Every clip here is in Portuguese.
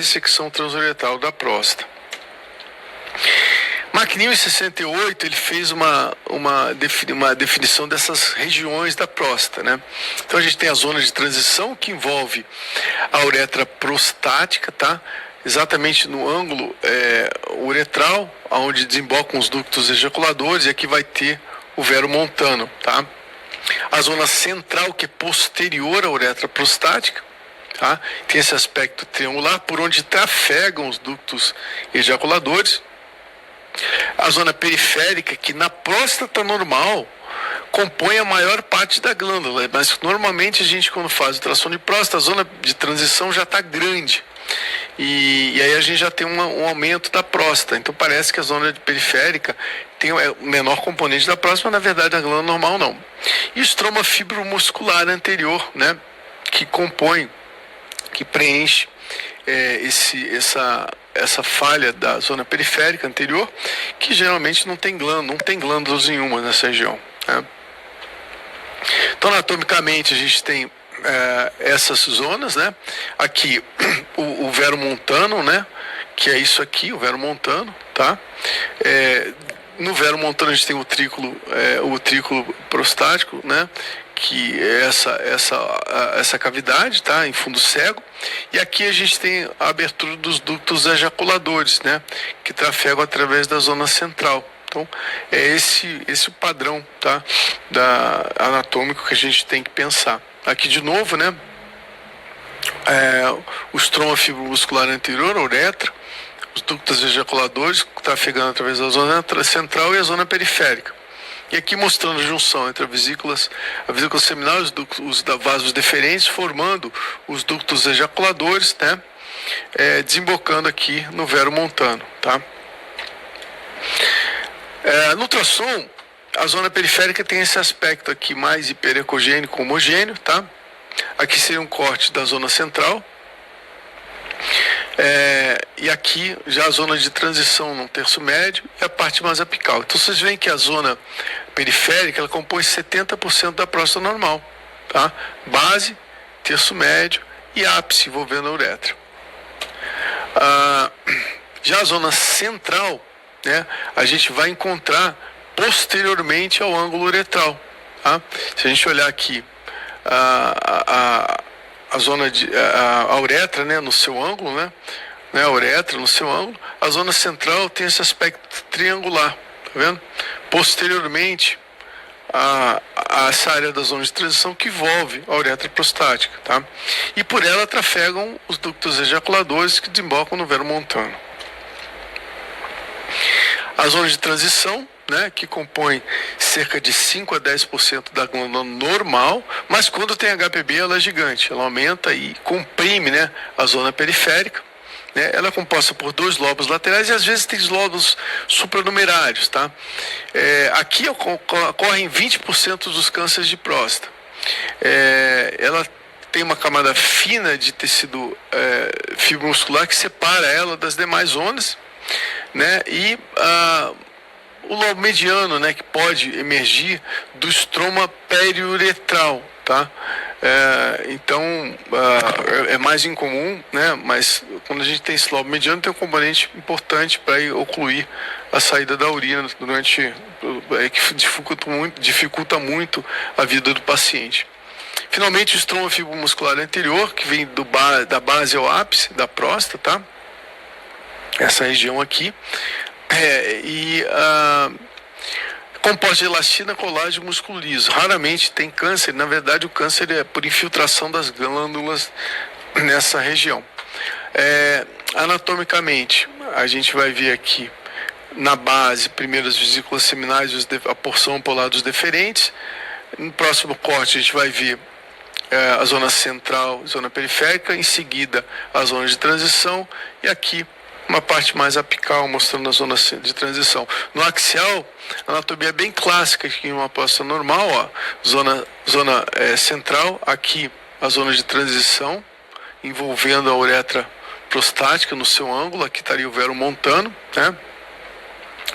ressecção transuretral da próstata. McNeil, em 68, ele fez uma definição dessas regiões da próstata, né? Então a gente tem a zona de transição, que envolve a uretra prostática, tá? Exatamente no ângulo uretral, onde desembocam os ductos ejaculadores, e aqui vai ter o vero montano, tá? A zona central, que é posterior à uretra prostática, tá? Tem esse aspecto triangular, por onde trafegam os ductos ejaculadores. A zona periférica, que na próstata normal compõe a maior parte da glândula, mas normalmente a gente, quando faz ultrassom de próstata, a zona de transição já está grande, e aí a gente já tem um aumento da próstata. Então parece que a zona periférica tem o menor componente da próstata, mas na verdade a glândula normal não. E o estroma fibromuscular anterior, né, que compõe, que preenche essa falha da zona periférica anterior, que geralmente não tem glândulas nenhuma nessa região, né? Então, anatomicamente, a gente tem essas zonas, né? Aqui o vero montano, né? Que é isso aqui, o vero montano, tá? No vero montano a gente tem o utrículo prostático, né? Que é essa cavidade, tá? Em fundo cego. E aqui a gente tem a abertura dos ductos ejaculadores, né? Que trafegam através da zona central. Então, é esse o padrão, tá? Anatômico que a gente tem que pensar. Aqui de novo, né? O estroma fibromuscular anterior, a uretra, os ductos ejaculadores trafegando através da zona central e a zona periférica. E aqui mostrando a junção entre a vesícula seminal e os vasos deferentes, formando os ductos ejaculadores, né? Desembocando aqui no vero montano, tá? No ultrassom, a zona periférica tem esse aspecto aqui mais hiperecogênico, homogêneo, tá? Aqui seria um corte da zona central. E aqui já a zona de transição no terço médio e a parte mais apical. Então vocês veem que a zona periférica ela compõe 70% da próstata normal, tá? Base, terço médio e ápice envolvendo a uretra. Já a zona central, né, a gente vai encontrar posteriormente ao ângulo uretral, tá? Se a gente olhar aqui a zona a uretra, né, no seu ângulo, né, a uretra no seu ângulo, a zona central tem esse aspecto triangular, tá vendo? Posteriormente a essa área da zona de transição que envolve a uretra prostática, tá? E por ela trafegam os ductos ejaculadores que desembocam no vero montano. A zona de transição, né, que compõe cerca de 5 a 10% da glândula normal, mas quando tem HPB ela é gigante, ela aumenta e comprime, né, a zona periférica, né? Ela é composta por 2 lobos laterais e às vezes tem lobos supranumerários, tá? Aqui ocorrem 20% dos cânceres de próstata. Ela tem uma camada fina de tecido fibromuscular que separa ela das demais zonas, né? E o lobo mediano, né, que pode emergir do estroma periuretral, tá? Então é mais incomum, né? Mas quando a gente tem esse lobo mediano, tem um componente importante para ocluir a saída da urina durante que dificulta muito a vida do paciente. Finalmente, o estroma fibromuscular anterior, que vem da base ao ápice da próstata, tá? Essa região aqui, composta de elastina, colágeno e músculo liso. Raramente tem câncer, na verdade o câncer é por infiltração das glândulas nessa região. Anatomicamente, a gente vai ver aqui na base, primeiro as vesículas seminais, a porção polar dos deferentes. No próximo corte a gente vai ver a zona central, zona periférica, em seguida a zona de transição e aqui uma parte mais apical, mostrando a zona de transição. No axial, a anatomia é bem clássica, aqui em uma próstata normal, ó, zona central, aqui a zona de transição, envolvendo a uretra prostática no seu ângulo, aqui estaria o vero montano, né?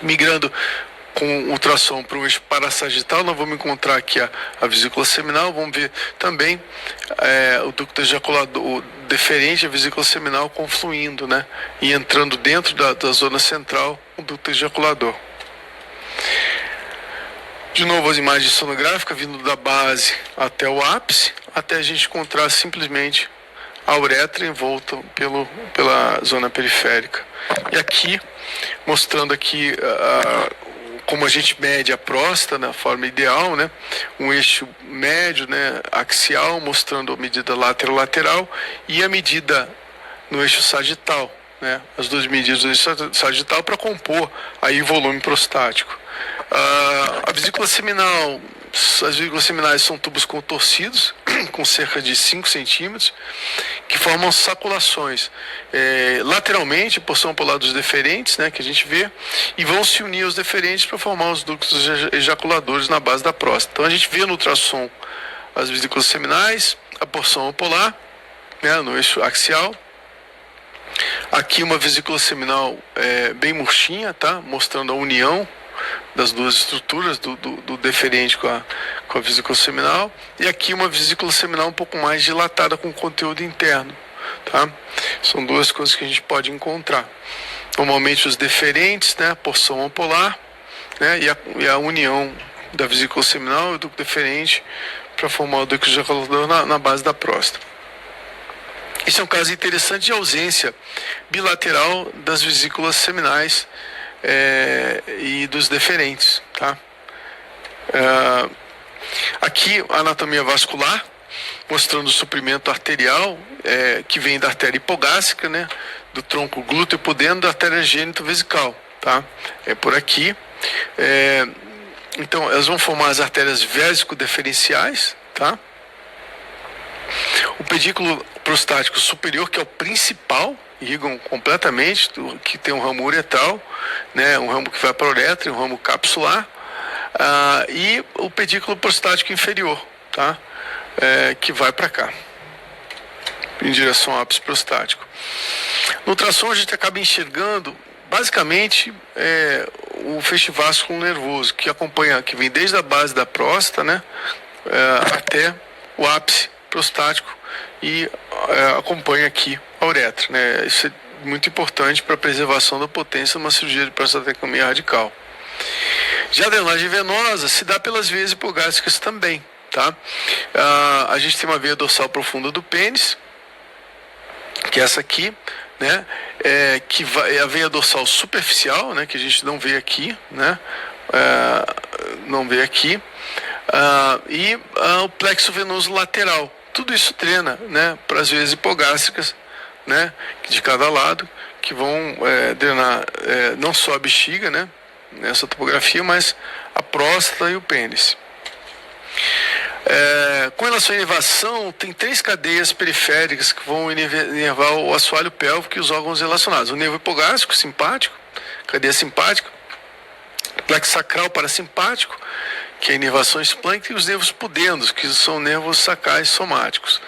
Migrando com ultrassom para o eixo parasagital, nós vamos encontrar aqui a vesícula seminal, vamos ver também o ducto ejaculador deferente, a vesícula seminal confluindo, né? E entrando dentro da zona central, o ducto ejaculador. De novo as imagens sonográficas vindo da base até o ápice, até a gente encontrar simplesmente a uretra envolta pela zona periférica. E aqui, mostrando aqui como a gente mede a próstata na forma ideal, né? Um eixo médio, né? Axial, mostrando a medida lateral e a medida no eixo sagital, né? As duas medidas do eixo sagital para compor aí o volume prostático. A vesícula seminal, as vesículas seminais são tubos contorcidos, com cerca de 5 centímetros, que formam saculações lateralmente, porção polar dos deferentes, né, que a gente vê, e vão se unir aos deferentes para formar os ductos ejaculadores na base da próstata. Então a gente vê no ultrassom as vesículas seminais, a porção polar, né, no eixo axial. Aqui uma vesícula seminal bem murchinha, tá, mostrando a união das duas estruturas do deferente com a vesícula seminal, e aqui uma vesícula seminal um pouco mais dilatada com conteúdo interno, tá? São duas coisas que a gente pode encontrar. Normalmente os deferentes, né, a porção ampolar, né, e a união da vesícula seminal e do deferente para formar o ducto ejaculador na base da próstata. Esse é um caso interessante de ausência bilateral das vesículas seminais e dos deferentes, tá? Aqui a anatomia vascular, mostrando o suprimento arterial que vem da artéria hipogástrica, né, do tronco glúteo por dentro da artéria gênito-vesical, tá? É por aqui. Então elas vão formar as artérias vésico-deferenciais, tá? O pedículo prostático superior, que é o principal, irrigam completamente, que tem um ramo uretral, né, um ramo que vai para a uretra, um ramo capsular, e o pedículo prostático inferior, tá, que vai para cá, em direção ao ápice prostático. No ultrassom a gente acaba enxergando, basicamente, o feixe vasculo nervoso, que acompanha, que vem desde a base da próstata, né, até o ápice prostático e acompanha aqui a uretra, né? Isso é muito importante para a preservação da potência numa cirurgia de prostatectomia radical. Já a drenagem venosa se dá pelas veias hipogástricas também, tá? A gente tem uma veia dorsal profunda do pênis, que é essa aqui, né? Que é a veia dorsal superficial, né? Que a gente não vê aqui, né? Não vê aqui. E o plexo venoso lateral. Tudo isso treina, né, para as veias hipogástricas, né, de cada lado, que vão drenar não só a bexiga, né, nessa topografia, mas a próstata e o pênis. Com relação à inervação, tem 3 cadeias periféricas que vão inervar o assoalho pélvico e os órgãos relacionados. O nervo hipogástrico, simpático, cadeia simpática, plexo sacral parasimpático, que é a inervação esplâncnica, e os nervos pudendos, que são nervos sacrais somáticos.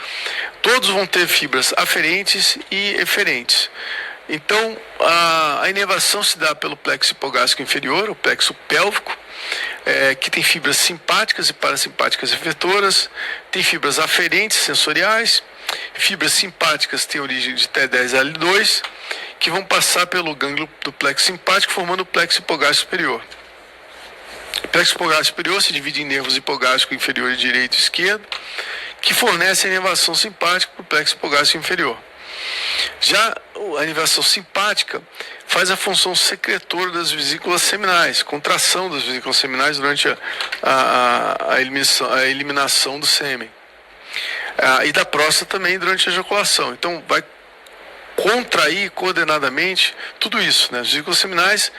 Todos vão ter fibras aferentes e eferentes. Então, a inervação se dá pelo plexo hipogástrico inferior, o plexo pélvico, que tem fibras simpáticas e parasimpáticas efetoras, tem fibras aferentes sensoriais, fibras simpáticas têm origem de T10L2, que vão passar pelo gânglio do plexo simpático, formando o plexo hipogástrico superior. O plexo hipogástrico superior se divide em nervos hipogástrico inferior e direito e esquerdo, que fornecem a inervação simpática para o plexo hipogástrico inferior. Já a inervação simpática faz a função secretora das vesículas seminais, contração das vesículas seminais durante a eliminação do sêmen. E da próstata também durante a ejaculação. Então vai contrair coordenadamente tudo isso, né? As vesículas seminais,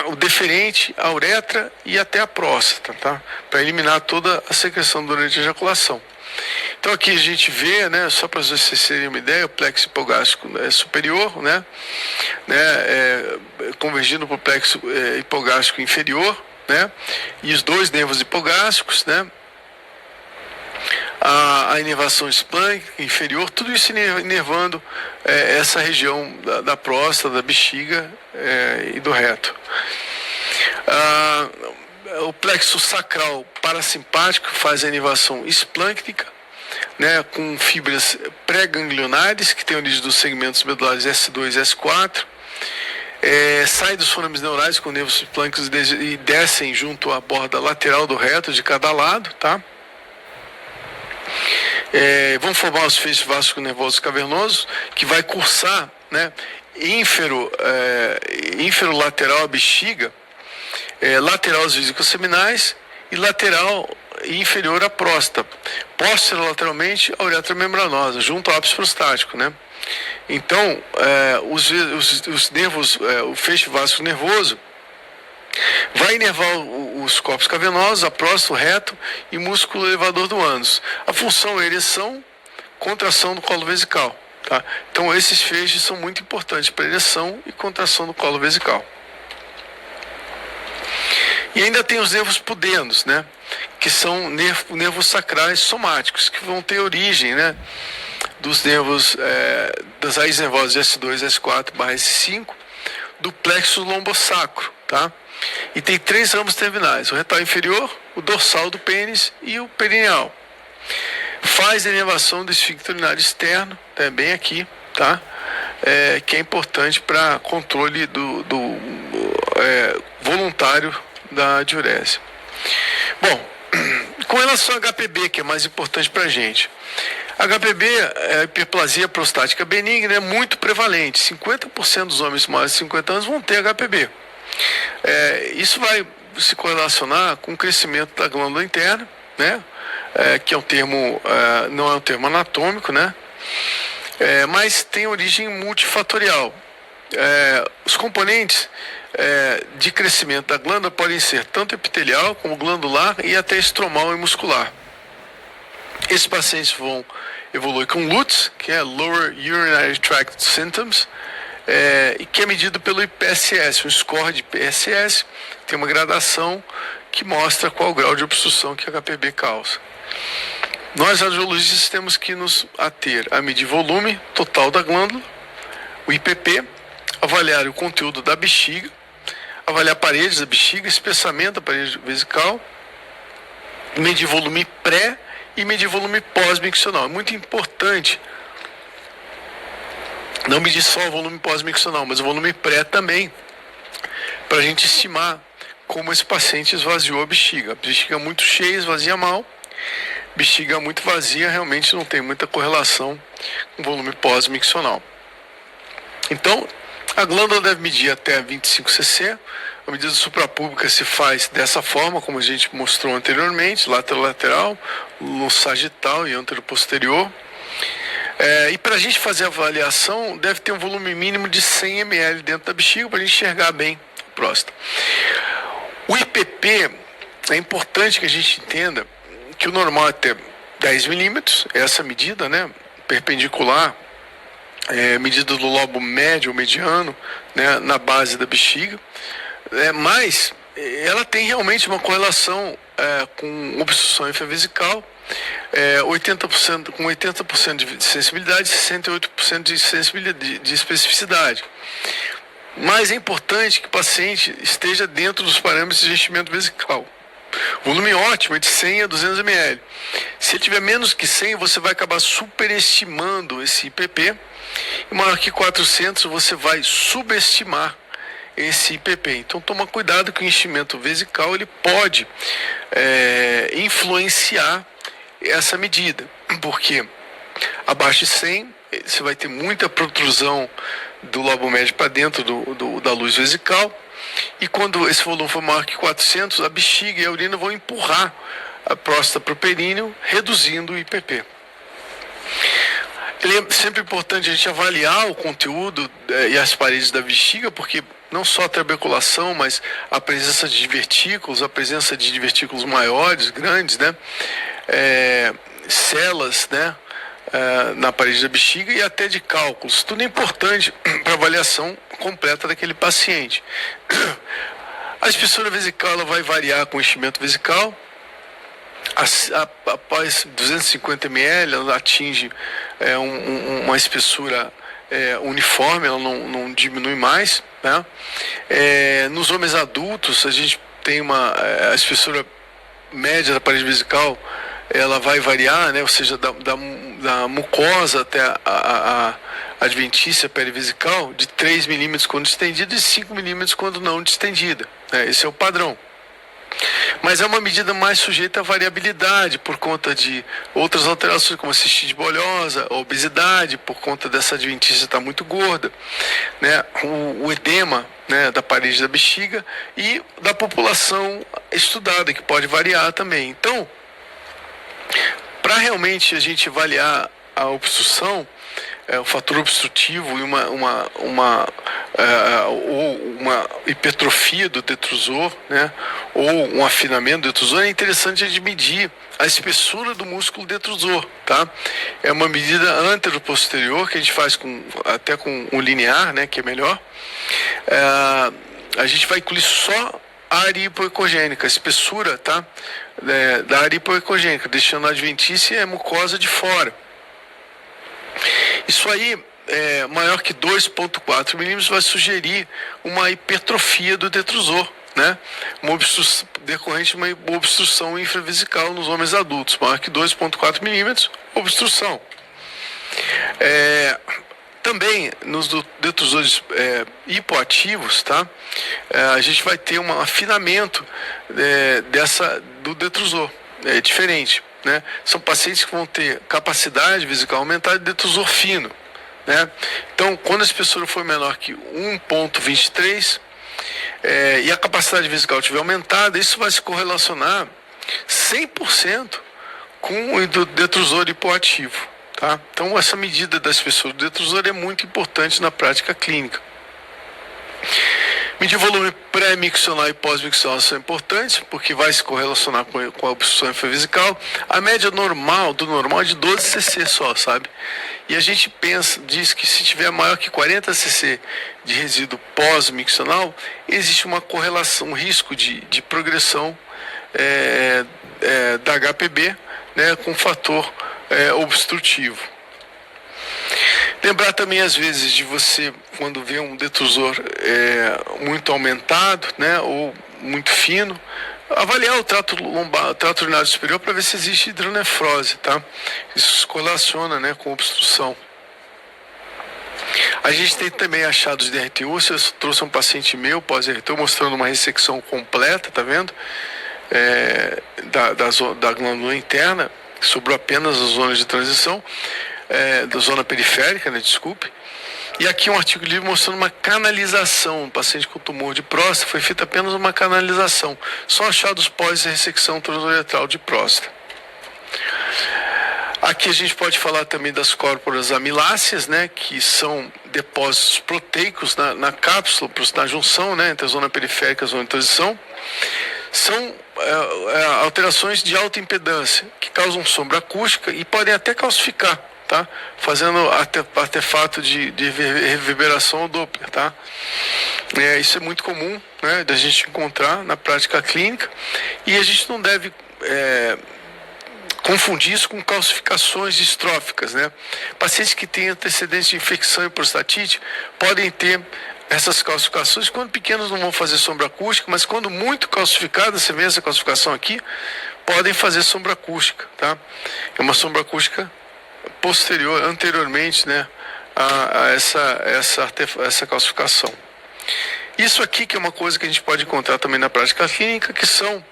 o deferente, a uretra e até a próstata, tá? Para eliminar toda a secreção durante a ejaculação. Então aqui a gente vê, né, só para vocês terem uma ideia, o plexo hipogástrico superior, né, convergindo para o plexo hipogástrico inferior, né, e os 2 nervos hipogástricos, né, a inervação esplâncnica inferior, tudo isso inervando essa região da próstata, da bexiga e do reto. Ah, o plexo sacral parasimpático faz a inervação esplâncnica, né, com fibras pré-ganglionares, que tem origem dos segmentos medulares S2 e S4. Sai dos forames neurais com nervos esplâncnicos e descem junto à borda lateral do reto de cada lado, tá? Vão formar os feixes vasco-nervosos cavernosos, que vai cursar, né, ínfero-lateral à bexiga, lateral aos vesículos seminais e lateral e inferior à próstata, posterolateralmente à uretra membranosa, junto ao ápice prostático, né? Então, os nervos, o feixe vásico nervoso vai inervar os corpos cavernosos, a próstata, o reto e músculo elevador do ânus. A função é ereção, contração do colo vesical, tá? Então, esses feixes são muito importantes para ereção e contração do colo vesical. E ainda tem os nervos pudendos, né, que são nervos sacrais somáticos, que vão ter origem, né, dos nervos, das raízes nervosas S2, S4/S5, do plexo lombosacro, tá? E tem 3 ramos terminais: o retal inferior, o dorsal do pênis e o perineal. Faz a inervação do esfíncter urinário externo, também aqui, tá? Que é importante para controle voluntário da diurese. Bom, com relação ao HPB, que é mais importante para a gente. HPB, a hiperplasia prostática benigna, é muito prevalente. 50% dos homens maiores de 50 anos vão ter HPB. Isso vai se correlacionar com o crescimento da glândula interna, né? Que é um termo, não é um termo anatômico, né? Mas tem origem multifatorial. Os componentes de crescimento da glândula podem ser tanto epitelial como glandular e até estromal e muscular. Esses pacientes vão evoluir com LUTS, que é Lower Urinary Tract Symptoms, e que é medido pelo IPSS, um score de IPSS, tem uma gradação que mostra qual o grau de obstrução que a HPB causa. Nós, radiologistas, temos que nos ater a medir volume total da glândula, o IPP, avaliar o conteúdo da bexiga, avaliar paredes da bexiga, espessamento da parede vesical, medir volume pré e medir volume pós-miccional. É muito importante não medir só o volume pós-miccional, mas o volume pré também, para a gente estimar como esse paciente esvaziou a bexiga. A bexiga muito cheia esvazia mal, bexiga muito vazia realmente não tem muita correlação com o volume pós-miccional. Então, a glândula deve medir até 25 cc. A medida suprapúbica se faz dessa forma, como a gente mostrou anteriormente, lateral, no sagital e anteroposterior. E para a gente fazer a avaliação, deve ter um volume mínimo de 100 ml dentro da bexiga para a gente enxergar bem a próstata. O IPP, é importante que a gente entenda que o normal é ter 10 milímetros, essa medida, né, perpendicular, medida do lobo médio ou mediano, né, na base da bexiga, mas ela tem realmente uma correlação com obstrução infravesical, 80%, com 80% de sensibilidade e 68% de sensibilidade, de especificidade. Mas é importante que o paciente esteja dentro dos parâmetros de enchimento vesical. Volume ótimo é de 100 a 200 ml. Se ele tiver menos que 100, você vai acabar superestimando esse IPP. E maior que 400, você vai subestimar esse IPP. Então, toma cuidado que o enchimento vesical ele pode influenciar essa medida, porque abaixo de 100 você vai ter muita protrusão do lobo médio para dentro da luz vesical, e quando esse volume for maior que 400, a bexiga e a urina vão empurrar a próstata para o períneo, reduzindo o IPP. É sempre importante a gente avaliar o conteúdo e as paredes da bexiga, porque não só a trabeculação, mas a presença de divertículos, a presença de divertículos maiores, grandes, né? Células, né? Na parede da bexiga e até de cálculos. Tudo é importante para a avaliação completa daquele paciente. A espessura vesical ela vai variar com o enchimento vesical. Após 250 ml, ela atinge uma espessura uniforme, ela não diminui mais, né? Nos homens adultos, a gente tem a espessura média da parede vesical, ela vai variar, né? Ou seja, da mucosa até a adventícia perivesical, de 3 milímetros quando distendida e 5 milímetros quando não distendida, né? Esse é o padrão. Mas é uma medida mais sujeita à variabilidade por conta de outras alterações, como a cistite bolhosa, a obesidade, por conta dessa adventícia estar muito gorda, né? O edema, né, da parede da bexiga e da população estudada, que pode variar também. Então, para realmente a gente avaliar a obstrução, o fator obstrutivo e uma hipertrofia do detrusor, né, ou um afinamento do detrusor, é interessante a gente medir a espessura do músculo detrusor, tá? É uma medida antero-posterior que a gente faz até com o linear, né, que é melhor. A gente vai incluir só a área hipoecogênica, a espessura, tá? Da área hipoecogênica, deixando a adventícia e a mucosa de fora. Isso aí, maior que 2,4 milímetros, vai sugerir uma hipertrofia do detrusor, né? Decorrente de uma obstrução infravesical nos homens adultos. Maior que 2,4 milímetros, obstrução. Também nos detrusores hipoativos, tá? A gente vai ter um afinamento do detrusor. É diferente, né? São pacientes que vão ter capacidade vesical aumentada de detrusor fino, né? Então, quando a espessura for menor que 1,23 e a capacidade vesical estiver aumentada, isso vai se correlacionar 100% com o detrusor hipoativo. Tá? Então, essa medida da espessura do detrusor é muito importante na prática clínica. Medir volume pré-miccional e pós-miccional são importantes, porque vai se correlacionar com a obstrução infravesical. A média do normal é de 12 cc só, sabe? E a gente diz que se tiver maior que 40 cc de resíduo pós-miccional, existe uma correlação, um risco de progressão da HPB, né, com fator obstrutivo. Lembrar também, às vezes, de você, quando vê um detrusor muito aumentado, né, ou muito fino, avaliar o trato lombar, o trato urinário superior, para ver se existe hidronefrose, tá? Isso se correlaciona, né, com obstrução. A gente tem também achados de RTU. Eu trouxe um paciente meu pós-RTU mostrando uma ressecção completa, tá vendo? Da glândula interna, sobrou apenas as zonas de transição, da zona periférica, né, desculpe. E aqui um artigo livre mostrando uma canalização. Um paciente com tumor de próstata, foi feita apenas uma canalização. Só achados pós-ressecção transuretral de próstata. Aqui a gente pode falar também das córporas amiláceas, né, que são depósitos proteicos na cápsula, na junção, né, entre a zona periférica e a zona de transição. São alterações de alta impedância, que causam sombra acústica e podem até calcificar, tá? Fazendo artefato de reverberação ou Doppler, tá? Isso é muito comum, né, da gente encontrar na prática clínica, e a gente não deve confundir isso com calcificações distróficas, né? Pacientes que têm antecedentes de infecção e prostatite podem ter essas calcificações. Quando pequenos não vão fazer sombra acústica, mas quando muito calcificadas, você vê essa calcificação aqui, podem fazer sombra acústica, tá? É uma sombra acústica anteriormente, né, a essa calcificação. Isso aqui que é uma coisa que a gente pode encontrar também na prática clínica, que são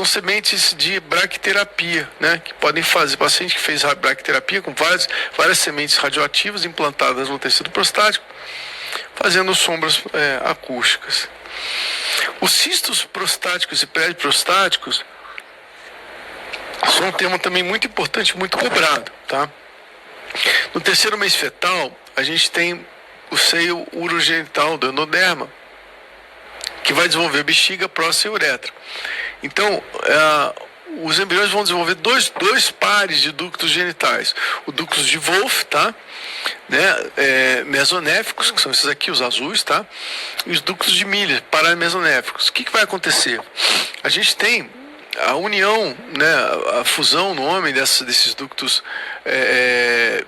sementes de bracterapia, né, que podem fazer. Paciente que fez bracterapia com várias sementes radioativas implantadas no tecido prostático, fazendo sombras acústicas. Os cistos prostáticos e pré-prostáticos são um tema também muito importante, muito cobrado, tá? No terceiro mês fetal, a gente tem o seio urogenital do endoderma, que vai desenvolver bexiga, próstata e uretra. Então, os embriões vão desenvolver dois pares de ductos genitais. O ductus de Wolff, tá? Né? Mesonéficos, que são esses aqui, os azuis, tá? E os ductos de Miller, paramesonéficos. O que vai acontecer? A gente tem a união, né, a fusão no homem desses ductos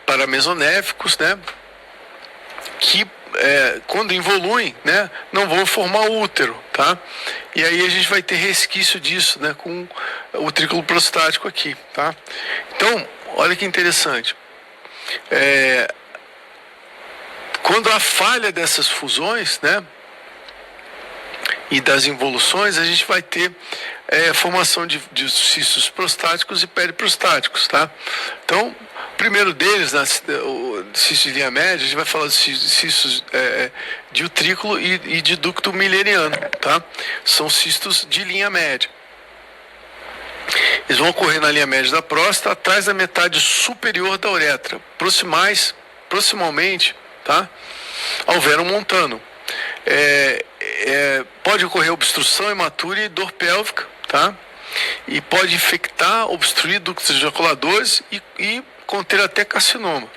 paramesonéficos, né, que quando involuem, né, não vão formar útero, tá? E aí a gente vai ter resquício disso, né, com o trículo prostático aqui, tá? Então, olha que interessante. Quando há falha dessas fusões, né, e das involuções, a gente vai ter formação de cistos prostáticos e periprostáticos, tá? Então, o primeiro deles, o cisto de linha média, a gente vai falar de cistos de utrículo e de ducto mileriano, tá? São cistos de linha média. Eles vão ocorrer na linha média da próstata, atrás da metade superior da uretra, proximalmente, tá, ao vero montano. Pode ocorrer obstrução hematura e dor pélvica, tá? E pode infectar, obstruir ductos ejaculadores e conter até carcinoma.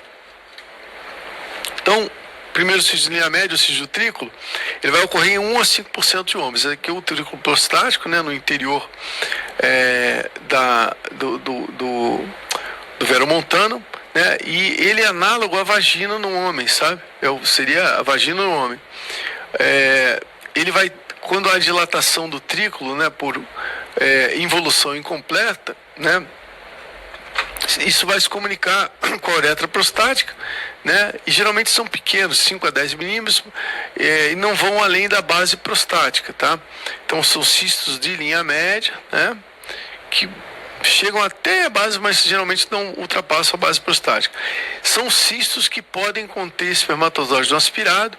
Então, primeiro cisto de linha média, o cisto de utrículo, ele vai ocorrer em 1 a 5% de homens. Aqui é o utrículo prostático, né, no interior do vero montano, né, e ele é análogo à vagina no homem, sabe? Seria a vagina no homem. Ele vai, quando há dilatação do utrículo, né, por involução incompleta, né, isso vai se comunicar com a uretra prostática, né, e geralmente são pequenos, 5 a 10 milímetros, e não vão além da base prostática, tá? Então são cistos de linha média, né, que chegam até a base, mas geralmente não ultrapassam a base prostática. São cistos que podem conter espermatozoide não aspirado,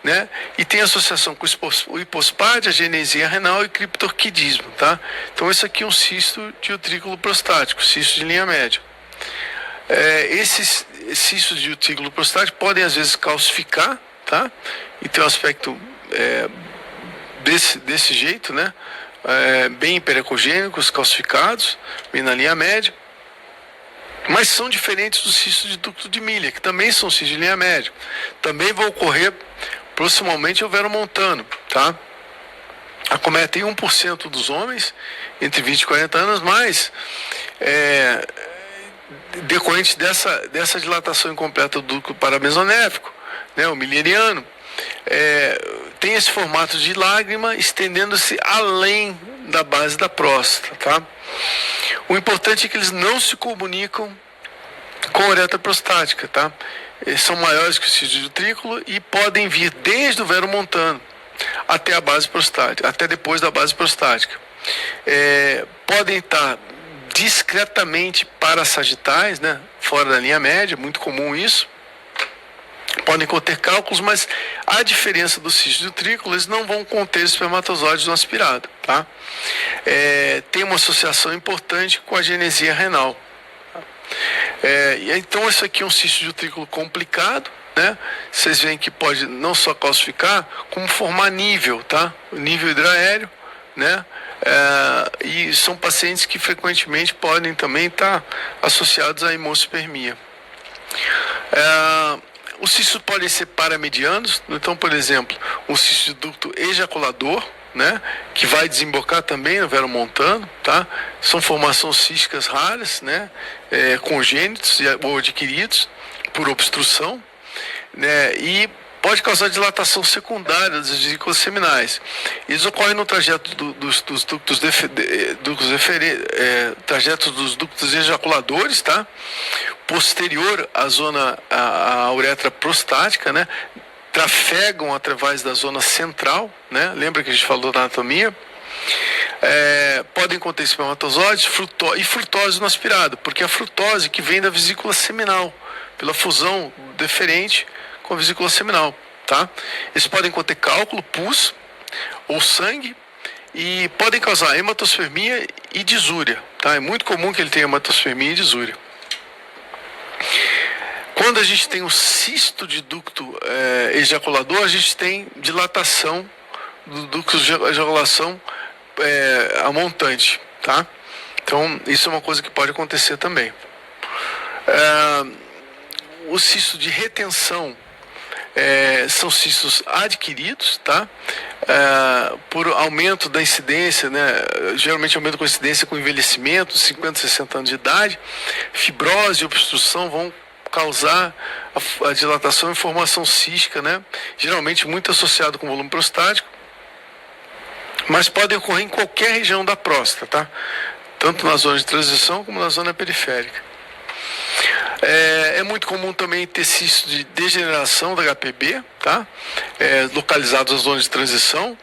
né? E tem associação com o hipospádia, agenesia renal e criptorquidismo, tá? Então esse aqui é um cisto de utrículo prostático, cisto de linha média. Esses cistos de utrículo prostático podem às vezes calcificar, tá? E ter um aspecto desse jeito, né? Bem hiperecogênicos, calcificados, bem na linha média. Mas são diferentes dos cistos de ducto de Miller, que também são cistos de linha média. Também vão ocorrer proximalmente ao vero montano, tá? Acometem 1% dos homens entre 20 e 40 anos, mas decorrente dessa dilatação incompleta do ducto paramesonéfico, né, o milleriano, tem esse formato de lágrima estendendo-se além da base da próstata, tá? O importante é que eles não se comunicam com a uretra prostática, tá? Eles são maiores que o cisto de utrículo e podem vir desde o vero montano até a base prostática, até depois da base prostática. Podem estar discretamente parassagitais, né? Fora da linha média, muito comum isso. Podem conter cálculos, mas a diferença do cisto de utrículo, eles não vão conter espermatozoides não aspirados, tá? Tem uma associação importante com a agenesia renal. Então esse aqui é um cisto de utrículo complicado, né? Vocês veem que pode não só calcificar, como formar nível, tá? Nível hidroaéreo, né? E são pacientes que frequentemente podem também estar associados à hemospermia. Os cistos podem ser paramedianos, então, por exemplo, um cisto de ducto ejaculador, né, que vai desembocar também no vero montano, tá? São formações císticas raras, né, congênitos ou adquiridos por obstrução, né, e pode causar dilatação secundária das vesículas seminais. Eles ocorrem no trajeto dos ductos ejaculadores, tá? Posterior à zona, à uretra prostática, né? Trafegam através da zona central, né? Lembra que a gente falou da anatomia? Podem conter espermatozoides e frutose no aspirado, porque a frutose que vem da vesícula seminal, pela fusão deferente com a vesícula seminal, tá? Eles podem conter cálculo, pus ou sangue e podem causar hematospermia e disúria, tá? É muito comum que ele tenha hematospermia e disúria. Quando a gente tem um cisto de ducto ejaculador, a gente tem dilatação do ducto de ejaculação a montante, tá? Então, isso é uma coisa que pode acontecer também. O cisto de retenção são cistos adquiridos, tá? Por aumento da incidência, né? Geralmente aumento com incidência com envelhecimento, 50, 60 anos de idade. Fibrose e obstrução vão causar a dilatação e formação cística, né? Geralmente muito associado com volume prostático, mas podem ocorrer em qualquer região da próstata, tá? Tanto na zona de transição como na zona periférica. É muito comum também ter cistos de degeneração da HPB, tá? Localizados na zona de transição.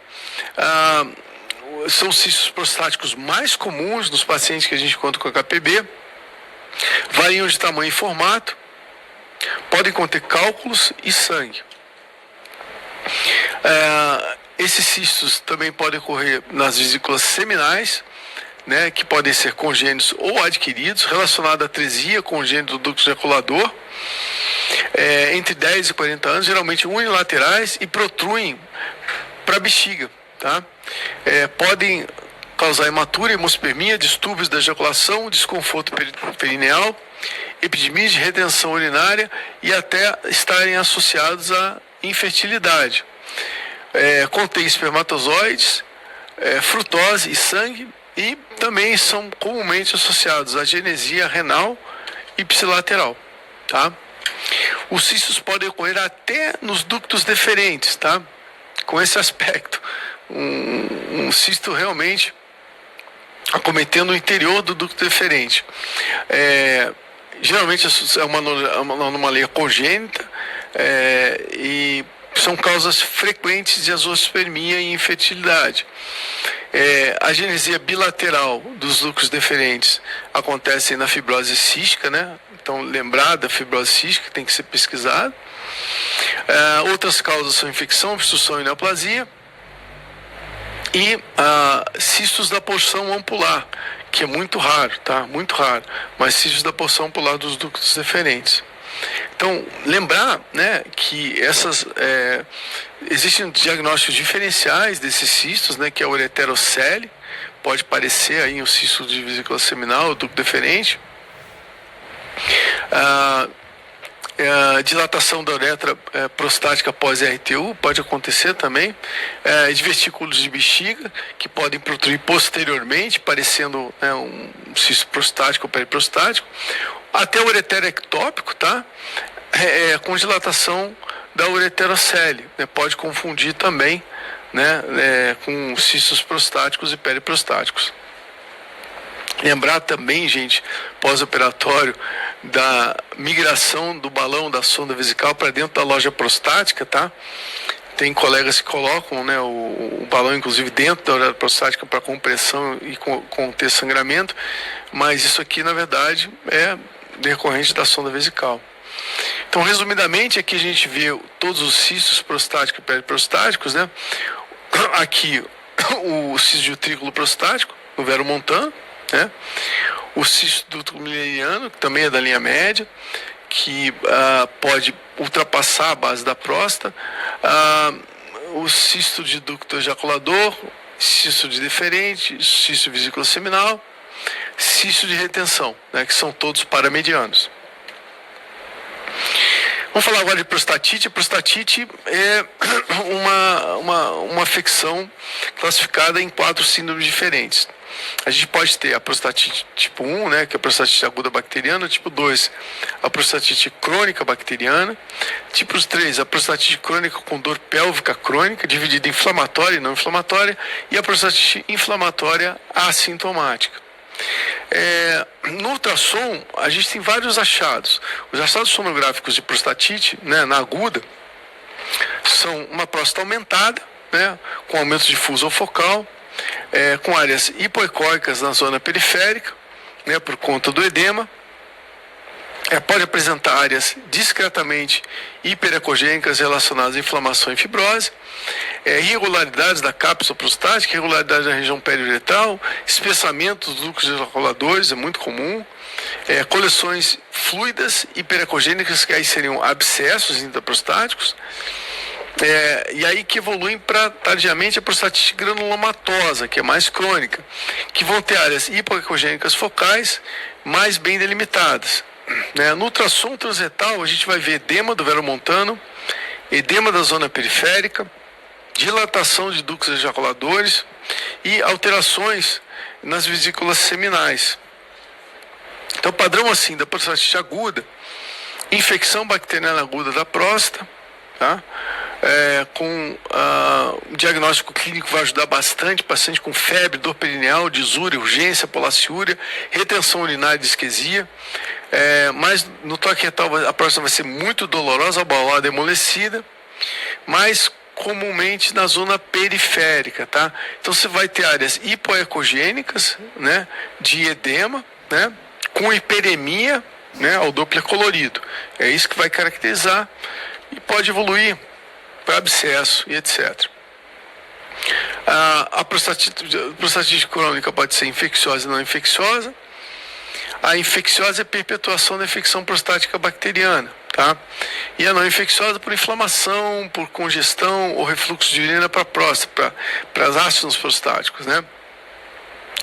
São cistos prostáticos mais comuns nos pacientes que a gente encontra com HPB. Variam de tamanho e formato. Podem conter cálculos e sangue. Esses cistos também podem ocorrer nas vesículas seminais, né, que podem ser congênitos ou adquiridos, relacionados à atresia congênita do ducto ejaculador, entre 10 e 40 anos, geralmente unilaterais e protruem para a bexiga. Tá? Podem causar hematura, hemospermia, distúrbios da ejaculação, desconforto perineal, epidemia de retenção urinária e até estarem associados à infertilidade. Contém espermatozoides, frutose e sangue, e também são comumente associados à genesia renal e ipsilateral. Tá? Os cistos podem ocorrer até nos ductos deferentes, tá? Com esse aspecto. Um cisto realmente acometendo o interior do ducto deferente. Geralmente é uma anomalia congênita e são causas frequentes de azoospermia e infertilidade. A genesia bilateral dos ductos deferentes acontece na fibrose cística, né? Então, lembrar da fibrose cística tem que ser pesquisado. Outras causas são infecção, obstrução e neoplasia. E cistos da porção ampular, que é muito raro, tá? Muito raro. Mas cistos da porção ampular dos ductos deferentes. Então, lembrar, né, que existem diagnósticos diferenciais desses cistos, né, que é o ureterocele, pode parecer aí um cisto de vesícula seminal, ducto deferente. Dilatação da uretra prostática pós-RTU pode acontecer também, divertículos de bexiga que podem protruir posteriormente, parecendo, né, um cisto prostático ou periprostático, até o ureter ectópico, tá? Com dilatação da ureterocele, né? Pode confundir também, né, com cistos prostáticos e periprostáticos. Lembrar também, gente, pós-operatório, da migração do balão da sonda vesical para dentro da loja prostática, tá? Tem colegas que colocam, né, o balão, inclusive, dentro da uretra prostática para compressão e conter sangramento, mas isso aqui, na verdade, é decorrente da sonda vesical. Então, resumidamente, aqui a gente vê todos os cistos prostáticos e periprostáticos, né? Aqui, o cisto de utrículo prostático, no veromontano, né? O cisto do ducto mileriano, que também é da linha média, que pode ultrapassar a base da próstata, o cisto de ducto ejaculador, cisto de deferente, cisto de vesícula seminal, cisto de retenção, né, que são todos paramedianos. Vamos falar agora de prostatite. A prostatite é uma afecção classificada em 4 síndromes diferentes. A gente pode ter a prostatite tipo 1, né, que é a prostatite aguda bacteriana, tipo 2, a prostatite crônica bacteriana, tipo 3, a prostatite crônica com dor pélvica crônica, dividida em inflamatória e não inflamatória, e a prostatite inflamatória assintomática. No ultrassom, a gente tem vários achados. Os achados sonográficos de prostatite, né, na aguda, são uma próstata aumentada, né, com aumento difuso ou focal, com áreas hipoecóicas na zona periférica, né, por conta do edema. Pode apresentar áreas discretamente hiperecogênicas relacionadas à inflamação e fibrose, irregularidades da cápsula prostática, irregularidade da região periuretral, espessamento dos ductos ejaculadores, é muito comum, coleções fluidas hiperecogênicas, que aí seriam abscessos intraprostáticos, e aí que evoluem para tardiamente a prostatite granulomatosa, que é mais crônica, que vão ter áreas hipoecogênicas focais mais bem delimitadas. No ultrassom transretal, a gente vai ver edema do veromontano, edema da zona periférica, dilatação de ductos ejaculadores e alterações nas vesículas seminais. Então, o padrão assim da prostatite aguda Infecção bacteriana aguda da próstata, tá? Com o diagnóstico clínico vai ajudar bastante, paciente com febre, dor perineal, disúria, urgência, polaciúria, retenção urinária e disquesia. Mas no toque retal a próstata vai ser muito dolorosa, abalada, amolecida, mas comumente na zona periférica, tá? Então você vai ter áreas hipoecogênicas, né, de edema, né, com hiperemia, né, ao Doppler colorido. É isso que vai caracterizar e pode evoluir para abscesso e etc. A prostatite crônica pode ser infecciosa e não infecciosa. A infecciosa é a perpetuação da infecção prostática bacteriana, tá? E a não infecciosa por inflamação, por congestão ou refluxo de urina para a próstata, para os ácidos prostáticos, né?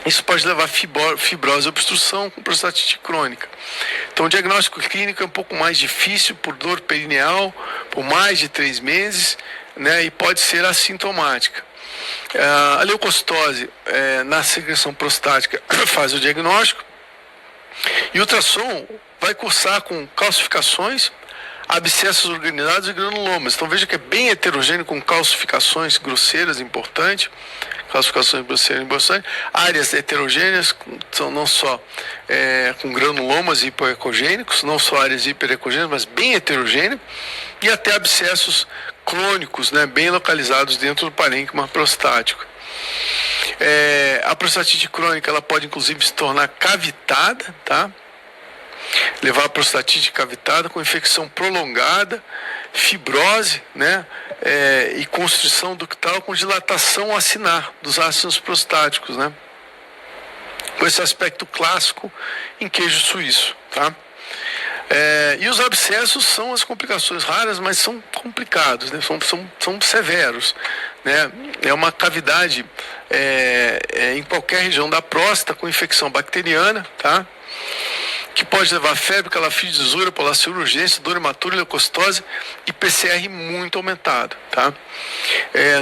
Isso pode levar a fibrose e obstrução com prostatite crônica. Então, o diagnóstico clínico é um pouco mais difícil por dor perineal, por mais de 3 meses, né, e pode ser assintomática. A leucocitose na secreção prostática faz o diagnóstico, e o ultrassom vai cursar com calcificações, abscessos organizados e granulomas. Então veja que é bem heterogêneo, com calcificações grosseiras, importante. Calcificações grosseiras, importante. Áreas heterogêneas, são não só com granulomas hipoecogênicos, não só áreas hiperecogênicas, mas bem heterogêneas. E até abscessos crônicos, né, bem localizados dentro do parênquima prostático. A prostatite crônica ela pode inclusive se tornar cavitada, tá? Levar a prostatite cavitada com infecção prolongada, fibrose, né? E constrição ductal com dilatação acinar dos ácidos prostáticos, né? Com esse aspecto clássico em queijo suíço, tá? E os abscessos são as complicações raras, mas são complicados, né? São severos, né? É uma cavidade em qualquer região da próstata com infecção bacteriana, tá? Que pode levar a febre, calafite, disúria, polaciúria, urgência, dor hematura, leucocitose e PCR muito aumentado, tá?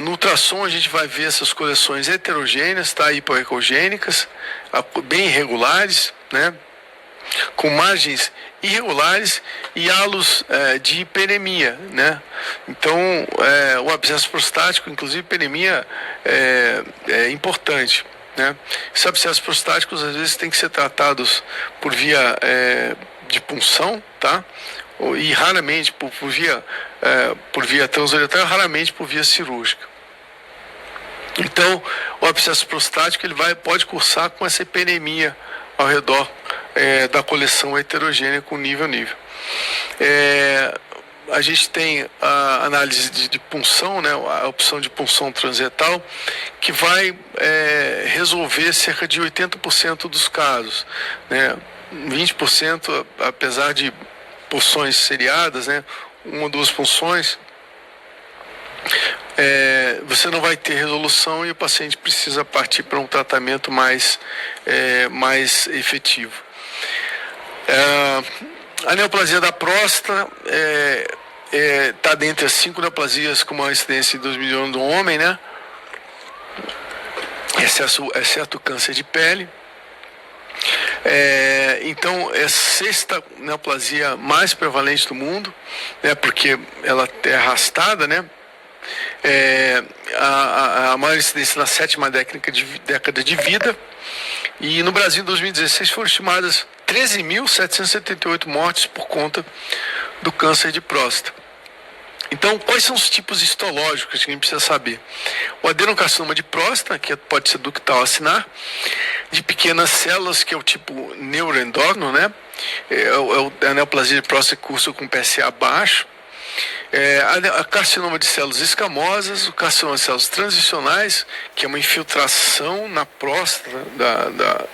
No ultrassom a gente vai ver essas coleções heterogêneas, tá? Hipoecogênicas, bem irregulares, né? Com margens irregulares e halos de hiperemia, né? Então, o abscesso prostático, inclusive hiperemia, é importante, né? Esses abscessos prostáticos às vezes têm que ser tratados por via de punção, tá? E raramente por via transuretal, raramente por via cirúrgica. Então, o abscesso prostático pode cursar com essa hiperemia ao redor da coleção heterogênea com nível. A gente tem a análise de punção, né, a opção de punção transretal, que vai resolver cerca de 80% dos casos, né, 20%, apesar de punções seriadas, né, 1 ou 2 punções, você não vai ter resolução e o paciente precisa partir para um tratamento mais efetivo. A neoplasia da próstata está dentre as 5 neoplasias com maior incidência em 2 milhões do homem, né? Exceto o câncer de pele. Então, é a 6ª neoplasia mais prevalente do mundo, né? Porque ela é arrastada, né? A maior incidência na 7ª década de vida. E no Brasil, em 2016, foram estimadas 13.778 mortes por conta do câncer de próstata. Então, quais são os tipos histológicos que a gente precisa saber? O adenocarcinoma de próstata, que pode ser ductal acinar, de pequenas células, que é o tipo neuroendócrino, né? A neoplasia de próstata cursa com PSA baixo. A carcinoma de células escamosas, o carcinoma de células transicionais, que é uma infiltração na próstata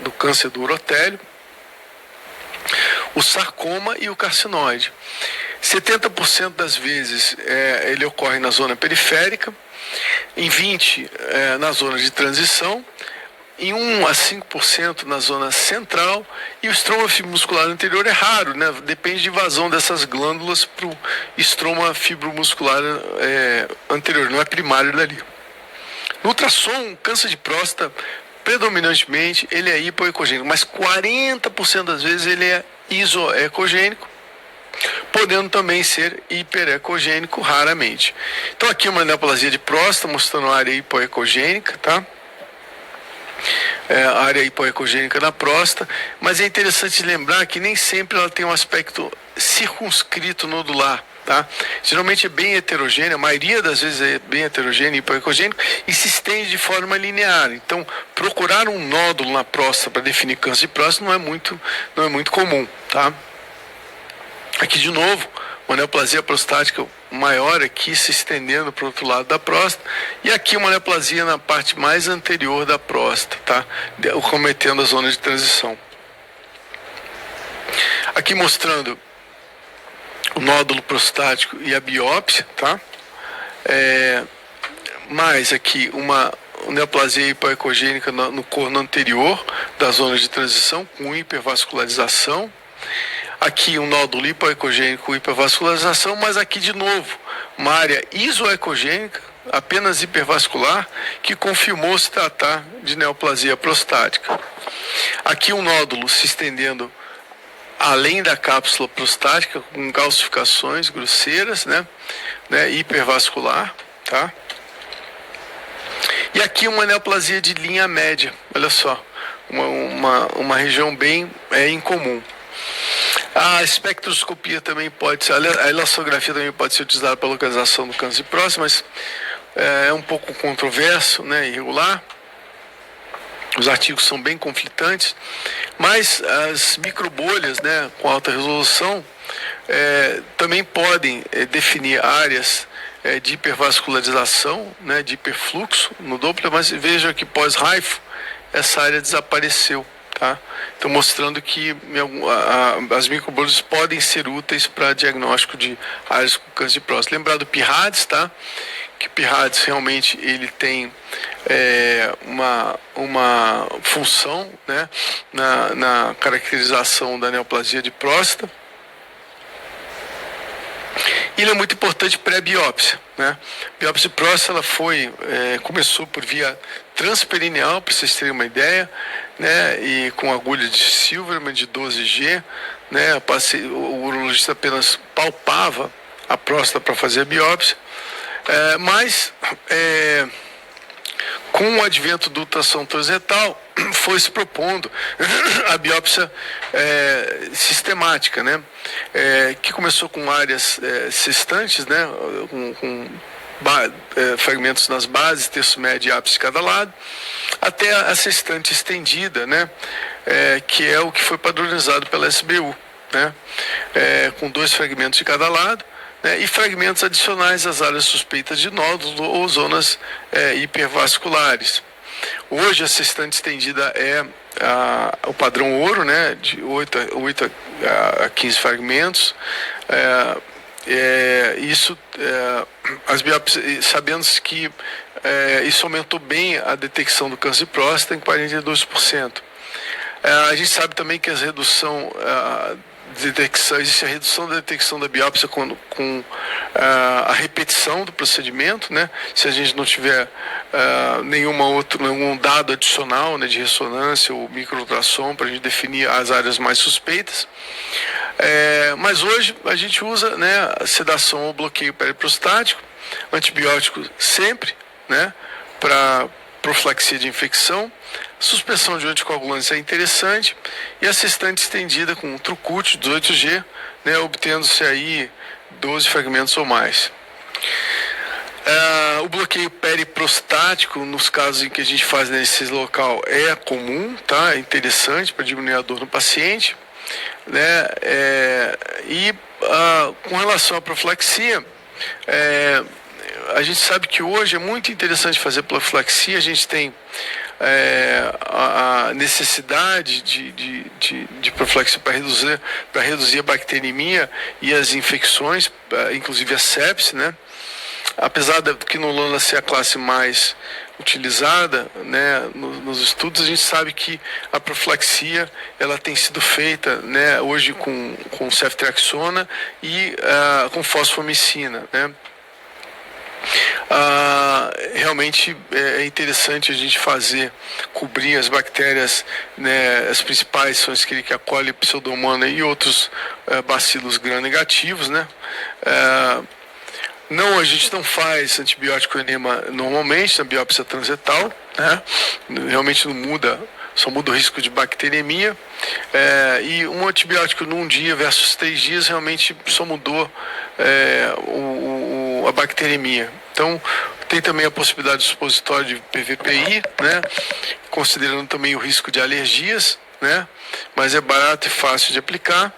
do câncer do urotélio, o sarcoma e o carcinoide. 70% das vezes ele ocorre na zona periférica, em 20% na zona de transição, em 1 a 5% na zona central, e o estroma fibromuscular anterior é raro, né? Depende de invasão dessas glândulas para o estroma fibromuscular anterior, não é primário dali. No ultrassom, câncer de próstata, predominantemente, ele é hipoecogênico, mas 40% das vezes ele é isoecogênico, podendo também ser hiperecogênico raramente. Então aqui uma neoplasia de próstata mostrando a área hipoecogênica, tá? A área hipoecogênica na próstata, mas é interessante lembrar que nem sempre ela tem um aspecto circunscrito nodular, tá? Geralmente é bem heterogênea, a maioria das vezes é bem heterogênea e hipoecogênico e se estende de forma linear. Então, procurar um nódulo na próstata para definir câncer de próstata não é muito comum, tá? Aqui de novo, uma neoplasia prostática maior aqui se estendendo para o outro lado da próstata, e aqui uma neoplasia na parte mais anterior da próstata, tá? Cometendo a zona de transição. Aqui mostrando o nódulo prostático e a biópsia, tá? Mais aqui uma neoplasia hipoecogênica no corno anterior da zona de transição com hipervascularização. Aqui um nódulo hipoecogênico com hipervascularização, mas aqui de novo uma área isoecogênica, apenas hipervascular, que confirmou se tratar de neoplasia prostática. Aqui um nódulo se estendendo além da cápsula prostática, com calcificações grosseiras, né, hipervascular, tá? E aqui uma neoplasia de linha média, olha só, uma região bem incomum. A espectroscopia também pode ser, a elastografia também pode ser utilizada para localização do câncer de próstata, mas é um pouco controverso, né, irregular. Os artigos são bem conflitantes, mas as microbolhas, né, com alta resolução também podem definir áreas de hipervascularização, né, de hiperfluxo no Doppler, mas veja que pós-Raifo essa área desapareceu. Tá? Então, mostrando que as microbolhas podem ser úteis para diagnóstico de áreas com câncer de próstata. Lembrar do PIRADS, tá? Que o PIRADS realmente ele tem uma função, né, na caracterização da neoplasia de próstata. Ele é muito importante pré-biópsia, né? Biópsia de próstata ela começou por via transperineal, para vocês terem uma ideia, né? E com agulha de Silverman de 12G, né? O urologista apenas palpava a próstata para fazer a biópsia, mas com o advento do ultrassom transretal foi se propondo a biópsia sistemática, né? Que começou com áreas cistantes, né? Com fragmentos nas bases, terço médio e ápice de cada lado, até a cistante estendida, né? Que é o que foi padronizado pela SBU, né? Com 2 fragmentos de cada lado, né? E fragmentos adicionais às áreas suspeitas de nódulo ou zonas hipervasculares. Hoje a cistante estendida é o padrão ouro, né? De 8 a 15 fragmentos. As biópsias, sabendo que isso aumentou bem a detecção do câncer de próstata em 42%. A gente sabe também que existe a redução da detecção da biópsia com a repetição do procedimento, né? Se a gente não tiver nenhum dado adicional, né, de ressonância ou microultrassom para a gente definir as áreas mais suspeitas. Mas hoje a gente usa, né, a sedação ou bloqueio periprostático, antibiótico sempre, né, para profilaxia de infecção. Suspensão de anticoagulantes é interessante, e a cistante estendida com Trucut 18G, né, obtendo-se aí 12 fragmentos ou mais. O bloqueio periprostático, nos casos em que a gente faz nesse local, é comum, tá? É interessante para diminuir a dor no paciente, né? Com relação à profilaxia, a gente sabe que hoje é muito interessante fazer profilaxia. A gente tem a necessidade de profilaxia para reduzir a bacteriemia e as infecções, inclusive a sepse, né? Apesar da quinolona ser a classe mais utilizada, né, nos estudos, a gente sabe que a profilaxia ela tem sido feita, né, hoje com ceftriaxona e com fosfomicina, né? realmente é interessante a gente cobrir as bactérias, né, as principais são Escherichia coli, Pseudomonas e outros bacilos gram-negativos, né? Não, a gente não faz antibiótico enema normalmente na biópsia transretal, né? Realmente não muda, só muda o risco de bacteremia. E um antibiótico num dia versus 3 dias realmente só mudou a bacteremia. Então, tem também a possibilidade de supositório de PVPI, né? Considerando também o risco de alergias, né? Mas é barato e fácil de aplicar,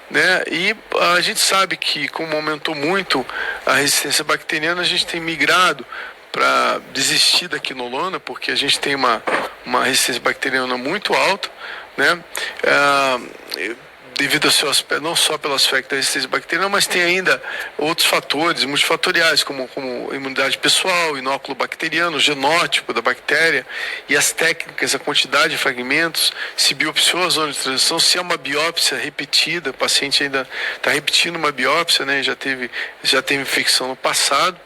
né? E a gente sabe que, como aumentou muito a resistência bacteriana, a gente tem migrado para desistir da quinolona, porque a gente tem uma resistência bacteriana muito alta, né? Devido ao seu aspecto, não só pelo aspecto da resistência bacteriana, mas tem ainda outros fatores multifatoriais, como imunidade pessoal, inóculo bacteriano, o genótipo da bactéria e as técnicas, a quantidade de fragmentos, se biopsiou a zona de transição, se é uma biópsia repetida, o paciente ainda está repetindo uma biópsia, né, já teve infecção no passado,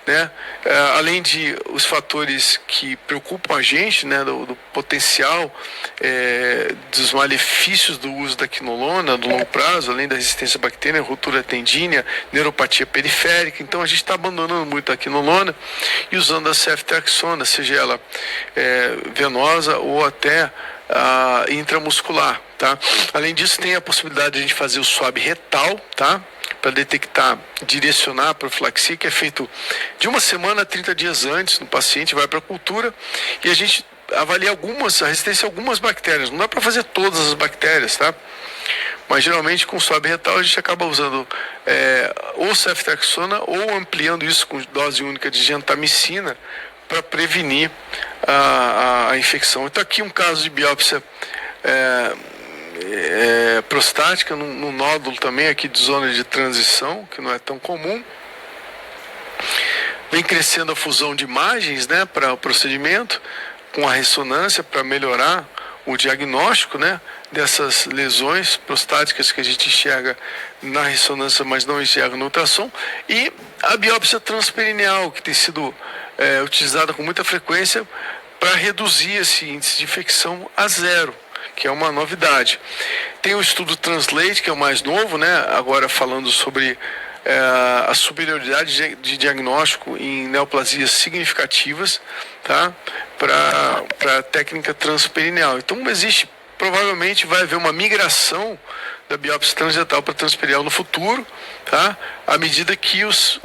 né? Além de os fatores que preocupam a gente, né, do potencial dos malefícios do uso da quinolona no longo prazo, além da resistência bacteriana, ruptura tendínea, neuropatia periférica. Então a gente está abandonando muito a quinolona e usando a ceftriaxona, seja ela venosa ou até intramuscular, tá? Além disso, tem a possibilidade de a gente fazer o swab retal, tá? Para detectar, direcionar a profilaxia, que é feito de 1 semana a 30 dias antes no paciente, vai para a cultura e a gente avalia a resistência a algumas bactérias. Não dá para fazer todas as bactérias, tá? Mas geralmente com swab retal a gente acaba usando ou ceftriaxona ou ampliando isso com dose única de gentamicina para prevenir a infecção. Então aqui um caso de biópsia prostática, num nódulo também aqui de zona de transição, que não é tão comum. Vem crescendo a fusão de imagens, né, para o procedimento, com a ressonância para melhorar o diagnóstico, né, dessas lesões prostáticas que a gente enxerga na ressonância, mas não enxerga no ultrassom, e a biópsia transperineal, que tem sido utilizada com muita frequência para reduzir esse índice de infecção a 0, que é uma novidade. Tem o estudo Translate, que é o mais novo, né, agora falando sobre a superioridade de diagnóstico em neoplasias significativas, tá, para a técnica transperineal. Então provavelmente vai haver uma migração da biópsia transretal para transperineal no futuro, tá, à medida que os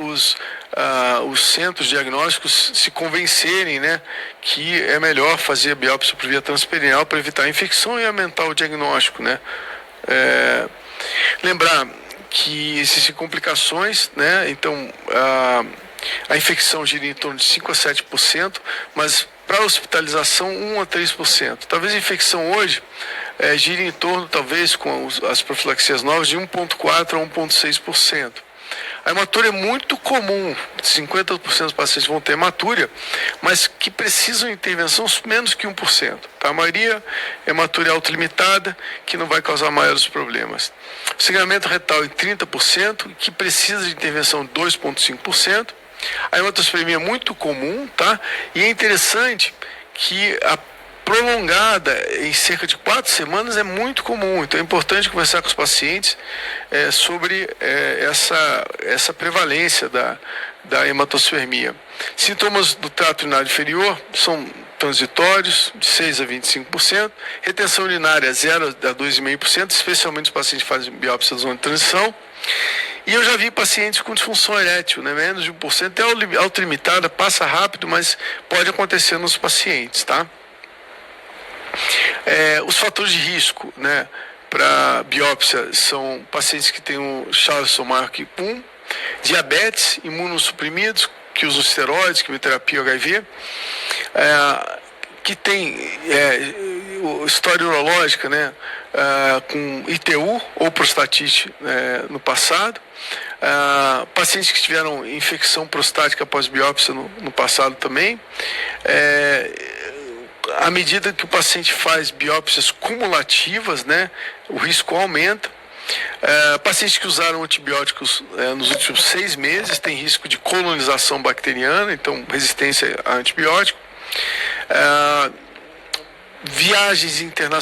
centros diagnósticos se convencerem, né, que é melhor fazer a biópsia por via transperineal para evitar a infecção e aumentar o diagnóstico, né. Lembrar que existem complicações, né, então a infecção gira em torno de 5 a 7%, mas para hospitalização 1 a 3%. Talvez a infecção hoje gire em torno, talvez com as profilaxias novas, de 1,4 a 1,6%. A hematúria é muito comum, 50% dos pacientes vão ter hematúria, mas que precisam de intervenção menos que 1%. Tá? A maioria é hematúria autolimitada, que não vai causar maiores problemas. O sangramento retal em 30%, que precisa de intervenção 2,5%. A hematospermia é muito comum, tá? E é interessante que a prolongada em cerca de 4 semanas é muito comum. Então é importante conversar com os pacientes sobre essa prevalência da hematospermia. Sintomas do trato urinário inferior são transitórios, de 6 a 25%, retenção urinária 0 a 2,5%, especialmente os pacientes que fazem biópsia da zona de transição. E eu já vi pacientes com disfunção erétil, né? Menos de 1%, é autolimitada, passa rápido, mas pode acontecer nos pacientes, tá? Os fatores de risco, né, para biópsia são pacientes que têm um Charlson maior que 1, diabetes, imunossuprimidos, que usam esteroides, quimioterapia, HIV, que tem história urológica, né, com ITU ou prostatite no passado, pacientes que tiveram infecção prostática após biópsia no passado também. À medida que o paciente faz biópsias cumulativas, né, o risco aumenta. Pacientes que usaram antibióticos nos últimos 6 meses têm risco de colonização bacteriana, então resistência a antibiótico. Viagens internacionais